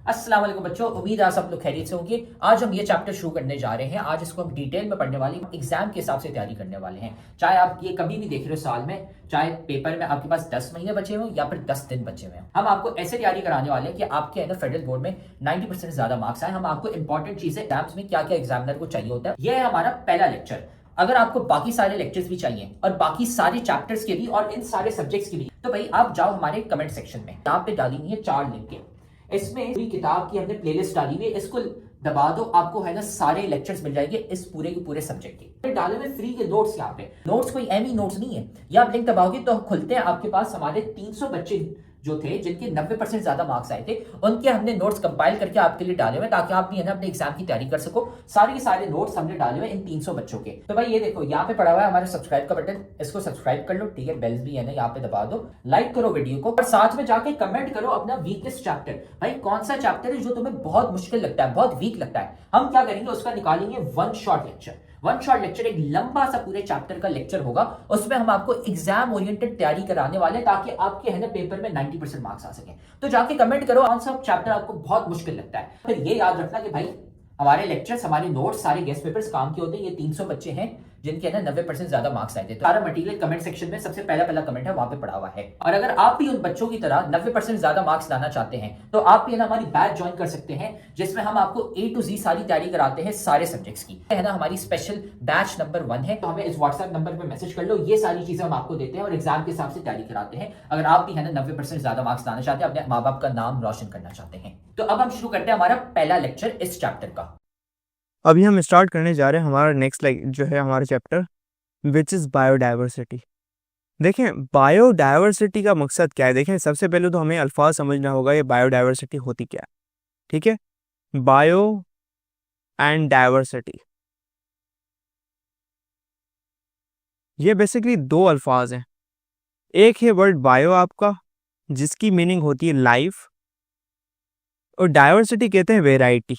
अस्सलाम वालेकुम बच्चों, उम्मीद है आप सब लोग खैरियत से होंगे। आज हम ये चैप्टर शुरू करने जा रहे हैं। आज इसको हम डिटेल में पढ़ने वाले हैं, एग्जाम के हिसाब से तैयारी करने वाले हैं। चाहे आप ये कभी भी देख रहे हो साल में, चाहे पेपर में आपके पास 10 महीने बचे हो या फिर 10 दिन बचे हुए हैं, हम आपको ऐसे तैयारी कराने वाले हैं कि आपके अंदर फेडरल बोर्ड में 90% से ज्यादा मार्क्स आए। हम आपको इंपॉर्टेंट चीजें एग्जाम्स में क्या क्या एग्जामिनर को चाहिए होता है, यह है हमारा पहला लेक्चर। अगर आपको बाकी सारे लेक्चर्स भी चाहिए और बाकी सारे चैप्टर्स के भी और इन सारे सब्जेक्ट्स के भी, तो भाई आप जाओ हमारे कमेंट सेक्शन में, यहाँ पे डाली हुई है 4 लिंक। इसमें पूरी किताब की हमने प्लेलिस्ट डाली हुई है, इसको दबा दो, आपको है ना सारे लेक्चर्स मिल जाएंगे इस पूरे के पूरे सब्जेक्ट के। डाले हुए फ्री के नोट्स, यहाँ पे नोट्स कोई एमी नोट्स नहीं है, ये आप लिंक दबाओगे तो खुलते हैं। आपके पास हमारे 300 बच्चे जो थे जिनके 90% ज्यादा मार्क्स आए थे, उनके हमने नोट्स कंपाइल करके आपके लिए डाले हुए ताकि आप भी है ना अपने एग्जाम की तैयारी कर सको। सारे के सारे नोट्स हमने डाले हुए इन 300 बच्चों के। तो भाई ये देखो यहाँ पे पड़ा हुआ है हमारे सब्सक्राइब का बटन, इसको सब्सक्राइब कर लो, ठीक है। बेल्स भी है ना यहाँ पे दबा दो, लाइक करो वीडियो को और साथ में जाके कमेंट करो अपना वीकेस्ट चैप्टर। भाई कौन सा चैप्टर है जो तुम्हें बहुत मुश्किल लगता है, बहुत वीक लगता है, हम क्या करेंगे उसका निकालेंगे one shot lecture. One shot lecture एक लंबा सा पूरे चैप्टर का लेक्चर होगा, उसमें हम आपको एग्जाम ओरिएंटेड तैयारी कराने वाले ताकि आपके है ना पेपर में 90% मार्क्स आ सके। तो जाके कमेंट करो कौन सा चैप्टर आपको बहुत मुश्किल लगता है। फिर ये याद रखना कि भाई हमारे लेक्चर्स, हमारे नोट्स, सारे गेस्ट पेपर्स काम के होते हैं। ये 300 बच्चे हैं जिनके है ना 90% ज्यादा मार्क्स आए थे। तो सारा मटेरियल कमेंट सेक्शन में सबसे पहला कमेंट है, वहां पे पड़ा हुआ है। और अगर आप भी उन बच्चों की तरह 90% ज्यादा मार्क्स लाना चाहते हैं तो आप भी है ना हमारी बैच ज्वाइन कर सकते हैं, जिसमें हम आपको A to Z सारी तैयारी कराते हैं सारे सब्जेक्ट्स की, है ना। हमारी स्पेशल बैच नंबर 1 है, तो हमें इस व्हाट्सएप नंबर पर मैसेज कर लो। ये सारी चीजें हम आपको देते हैं और एग्जाम के हिसाब से तैयारी कराते हैं। अगर आप भी है ना 90% ज्यादा मार्क्स लाना चाहते हैं, अपने माँ बाप का नाम रोशन करना चाहते हैं। तो अब हम शुरू करते हैं हमारा पहला लेक्चर इस चैप्टर का। अभी हम स्टार्ट करने जा रहे हैं हमारा नेक्स्ट जो है हमारा चैप्टर विच इज़ बायोडाइवर्सिटी। देखें बायोडाइवर्सिटी का मकसद क्या है। देखें सबसे पहले तो हमें अल्फाज समझना होगा ये बायोडाइवर्सिटी होती क्या है, ठीक है। बायो एंड डाइवर्सिटी, ये बेसिकली दो अल्फाज हैं। एक है वर्ड बायो आपका, जिसकी मीनिंग होती है लाइफ, और डाइवर्सिटी कहते हैं वेराइटी।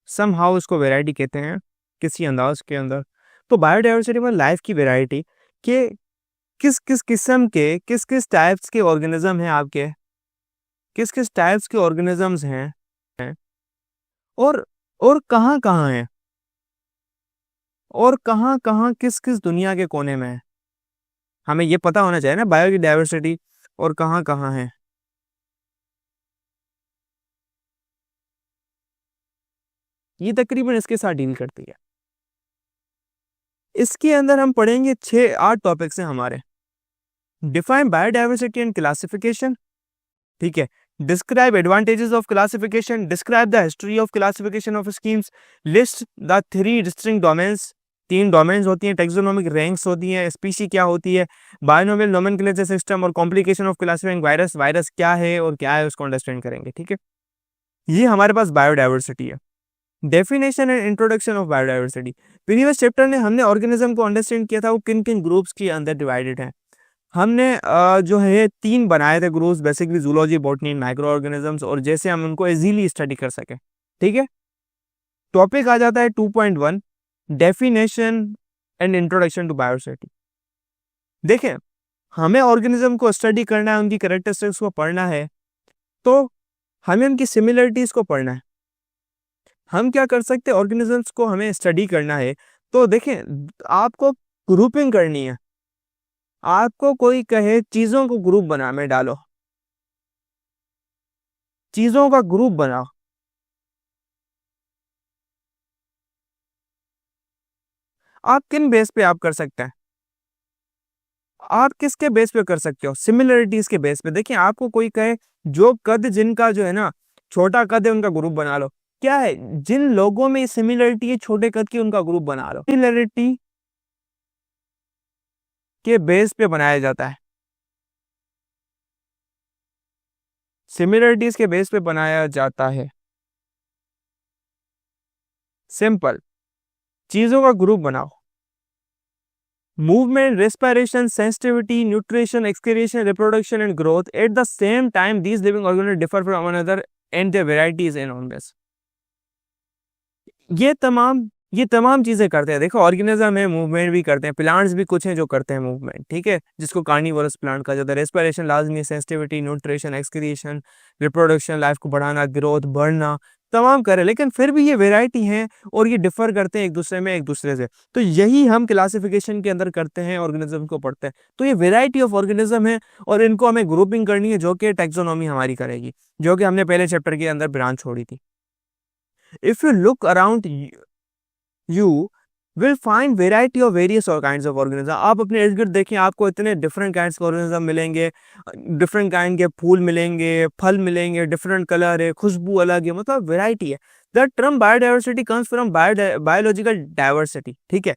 समहाउ इसको वेराइटी कहते हैं किसी अंदाज के अंदर। तो बायोडाइवर्सिटी में लाइफ की वेराइटी के किस किस किस्म के, किस किस टाइप्स के ऑर्गेनिज्म हैं आपके, किस किस टाइप्स के ऑर्गेनिजम्स हैं और कहाँ कहाँ हैं, और कहाँ कहाँ किस किस दुनिया के कोने में है। हमें ये पता होना चाहिए ना बायो की डाइवर्सिटी और कहाँ कहाँ है। ये तकरीबन इसके साथ डील करती है। इसके अंदर हम पढ़ेंगे 6-8 टॉपिक्स हैं हमारे। डिफाइन बायोडाइवर्सिटी एंड क्लासिफिकेशन, ठीक है। Describe advantages of classification, describe the history of classification of schemes, list the 3 distinct domains. 3 domains होती हैं, टेक्सोनोमिक रैंक्स होती हैं, स्पीशी क्या होती है, बायोनोमियल नोमेनक्लेचर सिस्टम और complication of classifying virus. Virus क्या है और क्या है उसको अंडरस्टैंड करेंगे, ठीक है। ये हमारे पास बायोडाइवर्सिटी है। Definition and introduction of biodiversity, previous chapter में हमने ऑर्गेनिज्म को अंडरस्टैंड किया था वो किन किन ग्रुप्स के अंदर डिवाइडेड है। हमने जो है 3 बनाए थे groups, basically zoology, botany, micro organisms, और जैसे हम उनको इजीली स्टडी कर सके, ठीक है। टॉपिक आ जाता है 2.1 definition and introduction to biodiversity. देखें हमें ऑर्गेनिज्म को स्टडी करना है, उनकी कैरेक्टरिस्टिक्स को पढ़ना है, तो हमें उनकी सिमिलरिटीज को पढ़ना है। हम क्या कर सकते हैं, ऑर्गेनिजम्स को हमें स्टडी करना है तो देखें आपको ग्रुपिंग करनी है। आपको कोई कहे चीजों को ग्रुप बना में डालो, चीजों का ग्रुप बनाओ, आप किन बेस पे आप कर सकते हैं, आप किसके बेस पे कर सकते हो, सिमिलरिटीज के बेस पे। देखिए आपको कोई कहे जो कद जिनका जो है ना छोटा कद है उनका ग्रुप बना लो, क्या है जिन लोगों में सिमिलरिटी है छोटे कद की उनका ग्रुप बना लो। सिमिलरिटी के बेस पे बनाया जाता है, सिमिलरिटीज के बेस पे बनाया जाता है। सिंपल, चीजों का ग्रुप बनाओ। Movement, respiration, sensitivity, nutrition, excretion, reproduction and growth. At the same time, these living organisms differ from one another and their varieties enormous. ये तमाम ये तमाम चीजें करते हैं। देखो ऑर्गेनिज्म है, मूवमेंट भी करते हैं, प्लांट्स भी कुछ हैं जो करते हैं मूवमेंट, ठीक है, जिसको कार्निवोरस प्लांट कहा जाता है। रेस्पिरेशन लाजमी, sensitivity, nutrition, excretion, reproduction, life को बढ़ाना, ग्रोथ, बढ़ना, तमाम करे, लेकिन फिर भी ये वेराइटी है और ये डिफर करते हैं एक दूसरे में, एक दूसरे से। तो यही हम क्लासिफिकेशन के अंदर करते हैं, ऑर्गेनिज्म को पढ़ते हैं। तो ये वेराइटी ऑफ ऑर्गेनिज्म है और इनको हमें ग्रुपिंग करनी है, जो कि टेक्सोनॉमी हमारी करेगी, जो कि हमने पहले चैप्टर के अंदर ब्रांच छोड़ी थी। If you look around you will find variety of various और kinds of organism। आप अपने इर्द गिर्द देखें, आपको इतने डिफरेंट काइंड्स के ऑर्गेनिज्म मिलेंगे, डिफरेंट काइंड के फूल मिलेंगे, फल मिलेंगे, डिफरेंट कलर है, खुशबू अलग है, मतलब वैरायटी है। The term biodiversity comes from biological diversity, ठीक है।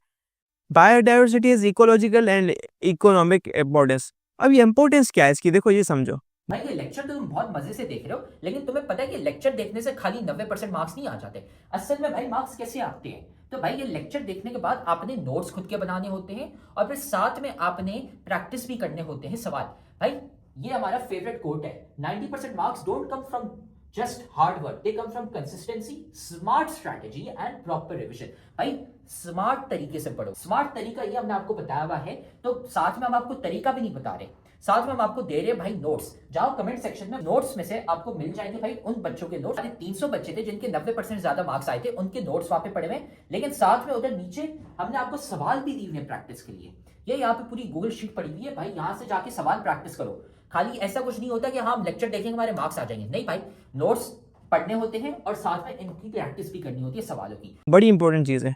Biodiversity is ecological and economic importance. अब ये इंपॉर्टेंस क्या है इसकी, देखो ये समझो। भाई ये लेक्चर तो तुम बहुत मजे से देख रहे हो, लेकिन तुम्हें पता है कि लेक्चर देखने से खाली 90% मार्क्स नहीं आ जाते। असल में भाई मार्क्स कैसे आते हैं, तो भाई ये लेक्चर देखने के बाद आपने नोट्स खुद के बनाने होते हैं और फिर साथ में आपने प्रैक्टिस भी करने होते हैं सवाल। भाई ये हमारा फेवरेट कोट है, 90% marks don't come from just hard work, they come from consistency, smart strategy and proper revision. भाई स्मार्ट तरीके से पढ़ो, स्मार्ट तरीका ये हमने आपको बताया हुआ है, तो साथ में हम आपको तरीका भी नहीं बता रहे, साथ में हम आपको दे रहे हैं भाई नोट्स। जाओ कमेंट सेक्शन में, नोट्स में से आपको मिल जाएंगे भाई उन बच्चों के नोट्स। 300 बच्चे थे जिनके 90% ज्यादा मार्क्स आए थे, उनके नोट्स वहां पे पड़े हुए, लेकिन साथ में उधर नीचे हमने आपको सवाल भी दिए हैं प्रैक्टिस के लिए। ये यहाँ पे पूरी गूगल शीट पड़ी हुई है भाई, यहाँ से जाके सवाल प्रैक्टिस करो। खाली ऐसा कुछ नहीं होता कि हाँ हम लेक्चर देखेंगे हमारे मार्क्स आ जाएंगे, नहीं भाई, नोट्स पढ़ने होते हैं और साथ में इनकी प्रैक्टिस भी करनी होती है सवालों की। बड़ी इंपॉर्टेंट चीज है।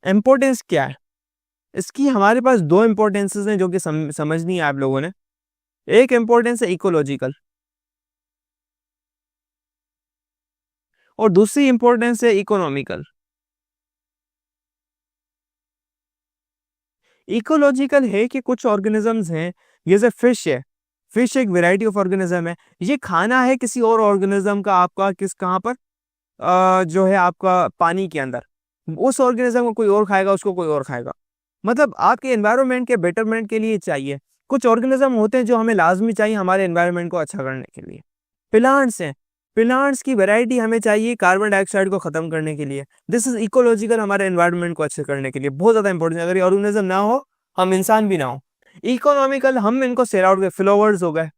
इंपॉर्टेंस क्या है इसकी, हमारे पास दो इंपॉर्टेंसेस हैं जो कि समझनी है आप लोगों ने। एक इंपॉर्टेंस है इकोलॉजिकल और दूसरी इंपॉर्टेंस है इकोनॉमिकल। इकोलॉजिकल है कि कुछ ऑर्गेनिजम्स हैं, जैसे फिश है, फिश एक वैरायटी ऑफ ऑर्गेनिज्म है, ये खाना है किसी और ऑर्गेनिज्म का, आपका किस कहाँ पर जो है आपका पानी के अंदर, उस ऑर्गेनिज्म को कोई और खाएगा, उसको कोई और खाएगा, मतलब आपके एनवायरनमेंट के बेटरमेंट के लिए चाहिए। कुछ ऑर्गेनिज्म होते हैं जो हमें लाजमी चाहिए हमारे एनवायरनमेंट को अच्छा करने के लिए। प्लांट्स हैं, प्लांट्स की वैरायटी हमें चाहिए कार्बन डाइऑक्साइड को खत्म करने के लिए। दिस इज इकोलॉजिकल, हमारे एनवायरनमेंट को अच्छे करने के लिए बहुत ज्यादा इंपॉर्टेंट। अगर ये ऑर्गेनिज्म ना हो, हम इंसान भी ना हो। इकोनॉमिकल, हम इनको सेल आउट, फ्लावर्स हो गए,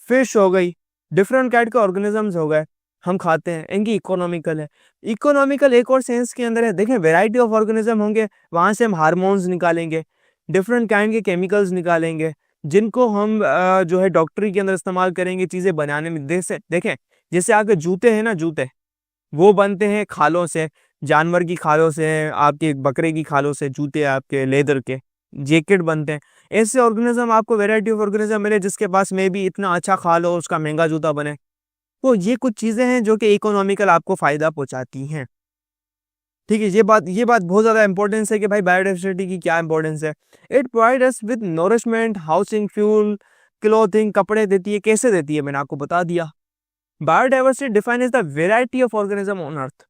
फिश हो गई, डिफरेंट काइंड के ऑर्गेनिजम्स हो गए, हम खाते हैं, इनकी इकोनॉमिकल है। इकोनॉमिकल एक और सेंस के अंदर है, देखें वैरायटी ऑफ ऑर्गेनिज्म होंगे, वहां से हम हार्मोन्स निकालेंगे, डिफरेंट काइंड के केमिकल्स निकालेंगे, जिनको हम जो है डॉक्टरी के अंदर इस्तेमाल करेंगे चीजें बनाने में। देखें जैसे आपके जूते हैं ना, जूते वो बनते हैं खालों से, जानवर की खालों से, आपके बकरे की खालों से जूते, आपके लेदर के जैकेट बनते हैं। ऐसे ऑर्गेनिज्म आपको वैरायटी ऑफ ऑर्गेनिज्म मिले जिसके पास में भी इतना अच्छा खाल हो, उसका महंगा जूता बने। तो ये कुछ चीजें हैं जो कि इकोनॉमिकल आपको फायदा पहुंचाती हैं, ठीक है। ये बात बहुत ज्यादा इंपॉर्टेंस है कि भाई बायोडाइवर्सिटी की क्या इंपॉर्टेंस है। It provide us with nourishment, housing, fuel, clothing, कपड़े देती है। कैसे देती है, मैंने आपको बता दिया। Biodiversity define is the variety of organism on अर्थ।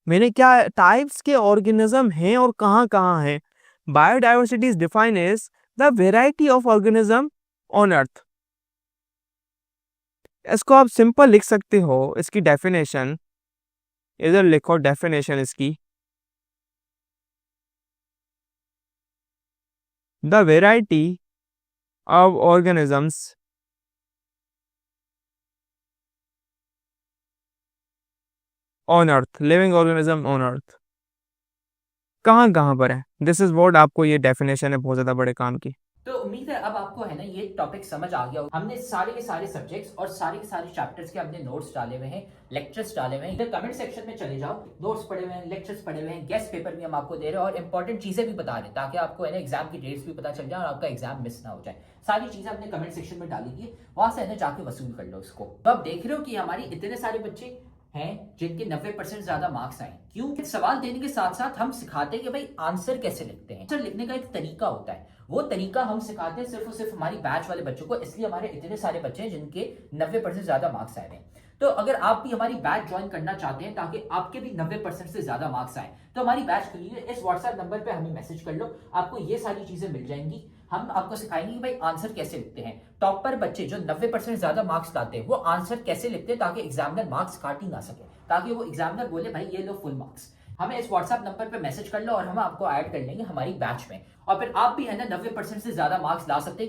मैंने क्या टाइप्स के ऑर्गेनिज्म हैं और कहाँ कहाँ हैं। Biodiversity is define as the variety of organism on earth. इसको आप सिंपल लिख सकते हो, इसकी डेफिनेशन इधर लिखो, डेफिनेशन इसकी, the variety of organisms on earth, living organism on अर्थ, कहाँ कहाँ पर है। दिस इज व्हाट, आपको ये डेफिनेशन है बहुत ज्यादा बड़े काम की। तो उम्मीद है अब आपको है ना ये टॉपिक समझ आ गया। हमने सारे के सारे सब्जेक्ट्स और सारे के सारे चैप्टर्स के हमने नोट्स डाले हुए हैं, लेक्चर्स डाले हुए हैं। इधर कमेंट सेक्शन में चले जाओ, नोट्स पढ़े हुए हैं, लेक्चर्स पढ़े हुए हैं, गेस्ट पेपर भी हम आपको दे रहे हैं और इंपॉर्टेंट चीजें भी बता रहे हैं, ताकि आपको है ना एग्जाम की डेट्स भी पता चल जाए और आपका एग्जाम मिस ना हो जाए। सारी चीजें हमने कमेंट सेक्शन में डाली थी, वहां से है ना जाके वसूल कर लो इसको। तो आप देख रहे हो कि हमारी इतने सारे बच्चे हैं जिनके 90% ज्यादा मार्क्स आए। क्यों? सवाल देने के साथ साथ हम सिखाते हैं कि भाई आंसर कैसे लिखते हैं। आंसर लिखने का एक तरीका होता है, वो तरीका हम सिखाते हैं सिर्फ और सिर्फ हमारी बैच वाले बच्चों को, इसलिए हमारे इतने सारे बच्चे हैं जिनके 90% ज्यादा मार्क्स आए हैं। तो अगर आप भी हमारी बैच ज्वाइन करना चाहते हैं ताकि आपके भी 90% से ज्यादा मार्क्स आए, तो हमारी बैच खुली है। इस व्हाट्सएप नंबर पे हमें मैसेज कर लो, आपको ये सारी चीजें मिल जाएंगी। हम आपको सिखाएंगे कि भाई आंसर कैसे लिखते हैं। टॉपर बच्चे जो 90% ज्यादा मार्क्स लाते हैं वो आंसर कैसे लिखते हैं ताकि एग्जामिनर मार्क्स काट ही ना सके, ताकि वो एग्जामिनर बोले भाई ये लो फुल मार्क्स। हमें इस व्हाट्सएप नंबर पे मैसेज कर लो और हम आपको ऐड कर लेंगे हमारी बैच में, और फिर आप भी है ना 90% से ज्यादा मार्क्स ला सकते हैं।